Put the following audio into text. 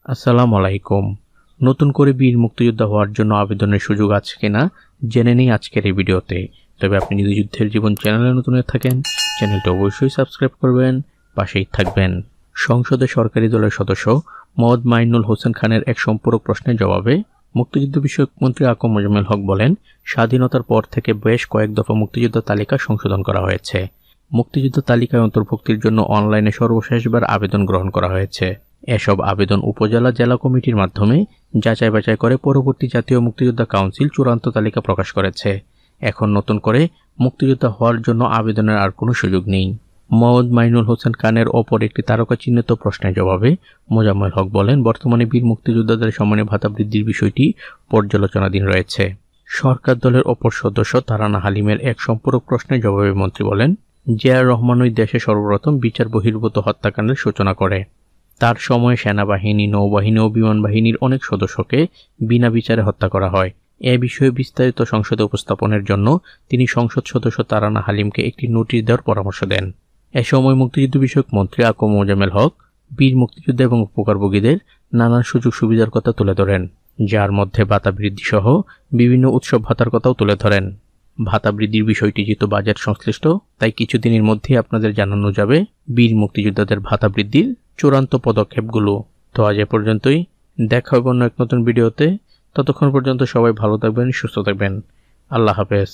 আসসালামু আলাইকুম। নতুন করে বীর মুক্তিযোদ্ধা হওয়ার জন্য আবেদনের সুযোগ আছে কিনা জেনে নেই আজকের এই ভিডিওতে। তবে আপনি যদি যুদ্ধের জীবন চ্যানেলে নতুন হয়ে থাকেন, চ্যানেলটা অবশ্যই সাবস্ক্রাইব করবেন, পাশেই থাকবেন। সংসদে সরকারি দলের সদস্য মোহাম্মদ মাইনুল হোসেন খানের এক সম্পূরক প্রশ্নের জবাবে মুক্তিযুদ্ধ বিষয়ক মন্ত্রী আকম মোজাম্মেল হক বলেন, স্বাধীনতার পর থেকে বেশ কয়েক দফা মুক্তিযোদ্ধা তালিকা সংশোধন করা হয়েছে। মুক্তিযুদ্ধ তালিকায় অন্তর্ভুক্তির জন্য অনলাইনে সর্বশেষবার আবেদন গ্রহণ করা হয়েছে। এসব আবেদন উপজেলা জেলা কমিটির মাধ্যমে যাচাই বাছাই করে পরবর্তী জাতীয় মুক্তিযোদ্ধা কাউন্সিল চূড়ান্ত তালিকা প্রকাশ করেছে। এখন নতুন করে মুক্তিযোদ্ধা হওয়ার জন্য আবেদনের আর কোনো সুযোগ নেই। মোহাম্মদ মাইনুল হোসেন খানের ওপর একটি তারকা চিহ্নিত প্রশ্নের জবাবে মোজাম্মেল হক বলেন, বর্তমানে বীর মুক্তিযোদ্ধাদের সম্মানী ভাতা বৃদ্ধির বিষয়টি পর্যালোচনাধীন রয়েছে। সরকার দলের অপর সদস্য তারানা হালিমের এক সম্পূরক প্রশ্নের জবাবে মন্ত্রী বলেন, জিয়াউর রহমান ওই দেশে সর্বপ্রথম বিচার বহির্ভূত হত্যাকাণ্ডের সূচনা করে। তার সময়ে সেনাবাহিনী, নৌবাহিনী ও বিমান বাহিনীর অনেক সদস্যকে বিনা বিচারে হত্যা করা হয়। এ বিষয়ে বিস্তারিত সংসদে উপস্থাপনের জন্য তিনি সংসদ সদস্য তারানা হালিমকে একটি নোটিশ দেওয়ার পরামর্শ দেন। এ সময় মুক্তিযুদ্ধ বিষয়ক মন্ত্রী আকম মোজাম্মেল হক বীর মুক্তিযোদ্ধা এবং উপকারভোগীদের নানান সুযোগ সুবিধার কথা তুলে ধরেন, যার মধ্যে ভাতা বৃদ্ধি সহ বিভিন্ন উৎসব ভাতার কথাও তুলে ধরেন। ভাতা বৃদ্ধির বিষয়টি যেহেতু বাজেট সংশ্লিষ্ট, তাই কিছুদিনের মধ্যেই আপনাদের জানানো যাবে বীর মুক্তিযোদ্ধাদের ভাতা বৃদ্ধির চূড়ান্ত পদক্ষেপগুলো। তো আজ এ পর্যন্তই, দেখা হবে অন্য এক নতুন ভিডিওতে। ততক্ষণ পর্যন্ত সবাই ভালো থাকবেন, সুস্থ থাকবেন। আল্লাহ হাফেজ।